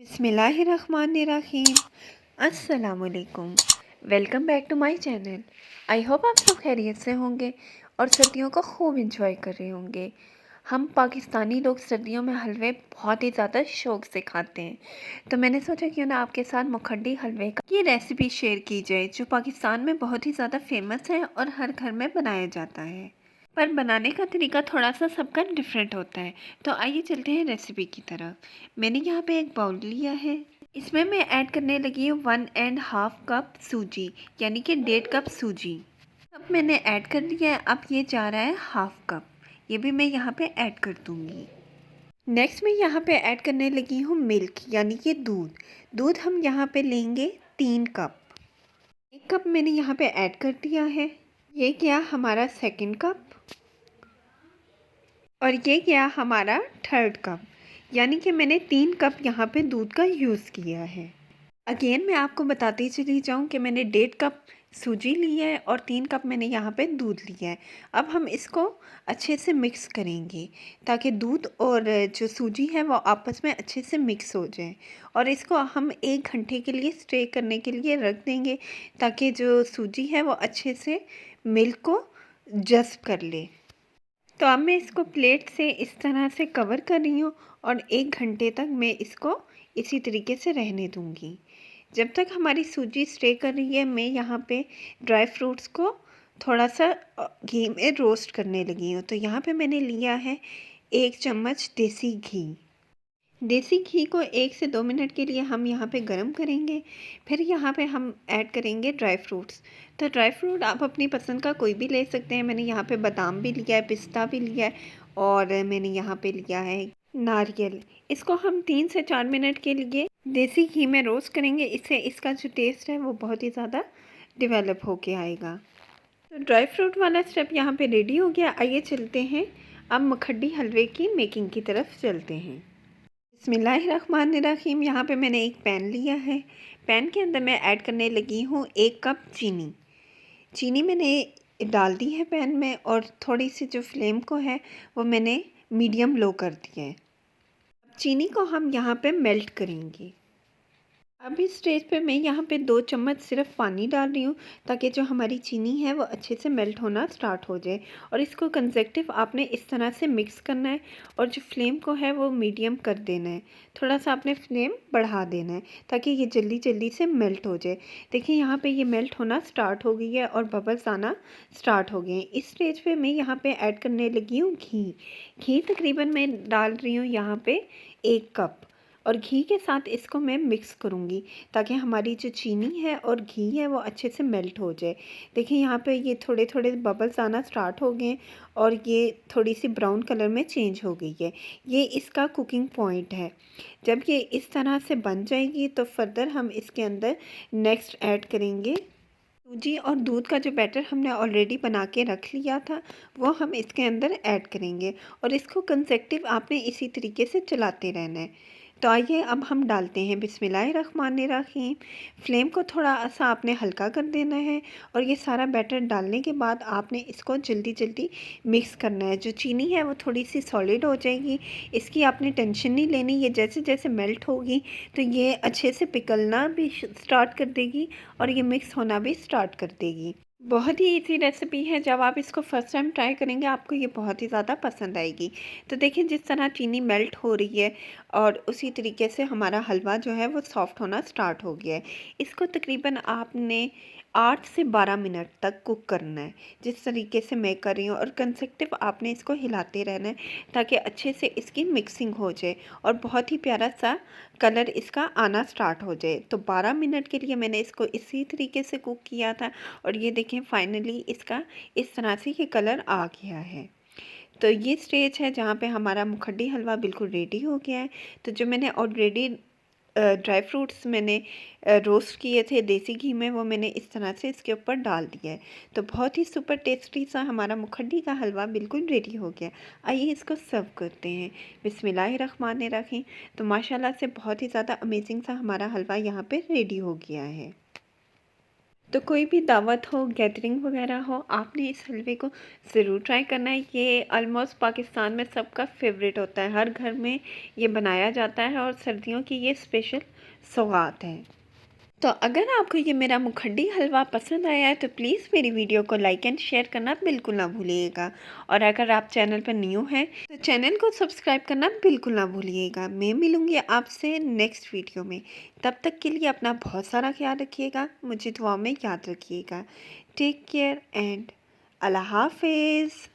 बिस्मिल्लाहिर्रहमानिर्रहीम। अस्सलामुअलैकुम। Welcome back to my channel. I hope आप सब खैरियत से होंगे और सर्दियों को खूब इंजॉय कर रहे होंगे। हम पाकिस्तानी लोग सर्दियों में हलवे बहुत ही ज़्यादा शौक़ से खाते हैं, तो मैंने सोचा क्यों ना आपके साथ मुखड्डी हलवे की रेसिपी शेयर की जाए, जो पाकिस्तान में बहुत ही ज़्यादा फेमस है और हर घर में बनाया जाता है। पर बनाने का तरीका थोड़ा सा सबका डिफरेंट होता है। तो आइए चलते हैं रेसिपी की तरफ। मैंने यहाँ पे एक बाउल लिया है, इसमें मैं ऐड करने लगी हूँ 1.5 कप सूजी, यानी कि 1.5 कप सूजी। अब मैंने ऐड कर दिया है। अब ये जा रहा है हाफ कप, ये भी मैं यहाँ पे ऐड कर दूँगी। नेक्स्ट मैं यहाँ पे ऐड करने लगी हूँ मिल्क, यानी कि दूध। दूध हम यहाँ पे लेंगे 3 कप। 1 कप मैंने यहाँ पे ऐड कर दिया है। ये गया हमारा सेकंड कप और ये गया हमारा थर्ड कप, यानी कि मैंने 3 कप यहाँ पे दूध का यूज़ किया है। अगेन मैं आपको बताती चली जाऊँ कि मैंने 1.5 कप सूजी ली है और 3 कप मैंने यहाँ पे दूध लिया है। अब हम इसको अच्छे से मिक्स करेंगे ताकि दूध और जो सूजी है वो आपस में अच्छे से मिक्स हो जाए, और इसको हम 1 घंटे के लिए स्टे करने के लिए रख देंगे ताकि जो सूजी है वो अच्छे से मिल्क को जज़्ब कर ले। तो अब मैं इसको प्लेट से इस तरह से कवर कर रही हूँ और 1 घंटे तक मैं इसको इसी तरीके से रहने दूँगी। जब तक हमारी सूजी स्टे कर रही है, मैं यहाँ पे ड्राई फ्रूट्स को थोड़ा सा घी में रोस्ट करने लगी हूँ। तो यहाँ पे मैंने लिया है 1 चम्मच देसी घी। देसी घी को 1 से 2 मिनट के लिए हम यहाँ पे गरम करेंगे। फिर यहाँ पे हम ऐड करेंगे ड्राई फ्रूट्स। तो ड्राई फ्रूट आप अपनी पसंद का कोई भी ले सकते हैं। मैंने यहाँ पे बादाम भी लिया है, पिस्ता भी लिया है और मैंने यहाँ पे लिया है नारियल। इसको हम 3 से 4 मिनट के लिए देसी घी में रोस्ट करेंगे। इससे इसका जो टेस्ट है वो बहुत ही ज़्यादा डेवलप होके आएगा। तो ड्राई फ्रूट वाला स्टेप यहाँ पे रेडी हो गया। आइए चलते हैं अब मुखड्डी हलवे की मेकिंग की तरफ चलते हैं। बिस्मिल्लाहिर्रहमानिर्रहीम। यहाँ पे मैंने एक पैन लिया है। पैन के अंदर मैं ऐड करने लगी हूँ 1 कप चीनी। चीनी मैंने डाल दी है पैन में और थोड़ी सी जो फ्लेम को है वो मैंने मीडियम लो कर दिया है। चीनी को हम यहाँ पे मेल्ट करेंगे। अब इस स्टेज पे मैं यहाँ पे 2 चम्मच सिर्फ पानी डाल रही हूँ ताकि जो हमारी चीनी है वो अच्छे से मेल्ट होना स्टार्ट हो जाए, और इसको कंसेक्टिव आपने इस तरह से मिक्स करना है और जो फ्लेम को है वो मीडियम कर देना है। थोड़ा सा आपने फ्लेम बढ़ा देना है ताकि ये जल्दी जल्दी से मेल्ट हो जाए। देखिए यहाँ पे ये मेल्ट होना स्टार्ट हो गई है और बबल्स आना स्टार्ट हो गए हैं। इस स्टेज पे मैं यहाँ पे ऐड करने लगी हूँ घी। घी तकरीबन मैं डाल रही हूँ यहाँ पे 1 कप, और घी के साथ इसको मैं मिक्स करूँगी ताकि हमारी जो चीनी है और घी है वो अच्छे से मेल्ट हो जाए। देखिए यहाँ पे ये थोड़े थोड़े बबल्स आना स्टार्ट हो गए और ये थोड़ी सी ब्राउन कलर में चेंज हो गई है। ये इसका कुकिंग पॉइंट है। जब ये इस तरह से बन जाएगी तो फर्दर हम इसके अंदर नेक्स्ट ऐड करेंगे सूजी और दूध का जो बैटर हमने ऑलरेडी बना के रख लिया था वो हम इसके अंदर ऐड करेंगे, और इसको कंसेक्टिव आपने इसी तरीके से चलाते रहना है। तो आइए अब हम डालते हैं बिस्मिल्लाहिर्रहमानिर्रहीम। फ्लेम को थोड़ा सा आपने हल्का कर देना है और ये सारा बैटर डालने के बाद आपने इसको जल्दी जल्दी मिक्स करना है। जो चीनी है वो थोड़ी सी सॉलिड हो जाएगी, इसकी आपने टेंशन नहीं लेनी। ये जैसे जैसे मेल्ट होगी तो ये अच्छे से पिघलना भी स्टार्ट कर देगी और ये मिक्स होना भी स्टार्ट कर देगी। बहुत ही इजी रेसिपी है। जब आप इसको फर्स्ट टाइम ट्राई करेंगे आपको ये बहुत ही ज़्यादा पसंद आएगी। तो देखिए जिस तरह चीनी मेल्ट हो रही है और उसी तरीके से हमारा हलवा जो है वो सॉफ्ट होना स्टार्ट हो गया है। इसको तकरीबन आपने 8 से 12 मिनट तक कुक करना है, जिस तरीके से मैं कर रही हूँ, और कंसेक्टिव आपने इसको हिलाते रहना है ताकि अच्छे से इसकी मिक्सिंग हो जाए और बहुत ही प्यारा सा कलर इसका आना स्टार्ट हो जाए। तो 12 मिनट के लिए मैंने इसको इसी तरीके से कुक किया था और ये देखें फाइनली इसका इस तरह से ये कलर आ गया है। तो ये स्टेज है जहाँ पे हमारा मुखड्डी हलवा बिल्कुल रेडी हो गया है। तो जो मैंने ऑलरेडी ड्राई फ्रूट्स मैंने रोस्ट किए थे देसी घी में वो मैंने इस तरह से इसके ऊपर डाल दिया है। तो बहुत ही सुपर टेस्टी सा हमारा मुखड्डी का हलवा बिल्कुल रेडी हो गया। आइए इसको सर्व करते हैं। बिस्मिल्लाहिर्रहमानिर्रहीम। तो माशाल्लाह से बहुत ही ज़्यादा अमेजिंग सा हमारा हलवा यहाँ पे रेडी हो गया है। तो कोई भी दावत हो, गैदरिंग वगैरह हो, आपने इस हलवे को ज़रूर ट्राई करना है। ये ऑलमोस्ट पाकिस्तान में सबका फेवरेट होता है, हर घर में ये बनाया जाता है और सर्दियों की ये स्पेशल सौगात है। तो अगर आपको ये मेरा मुखड्डी हलवा पसंद आया है तो प्लीज़ मेरी वीडियो को लाइक एंड शेयर करना बिल्कुल ना भूलिएगा। और अगर आप चैनल पर न्यू हैं तो चैनल को सब्सक्राइब करना बिल्कुल ना भूलिएगा। मैं मिलूँगी आपसे नेक्स्ट वीडियो में। तब तक के लिए अपना बहुत सारा ख्याल रखिएगा, मुझे दुआ में याद रखिएगा। टेक केयर एंड अल्लाह हाफिज़।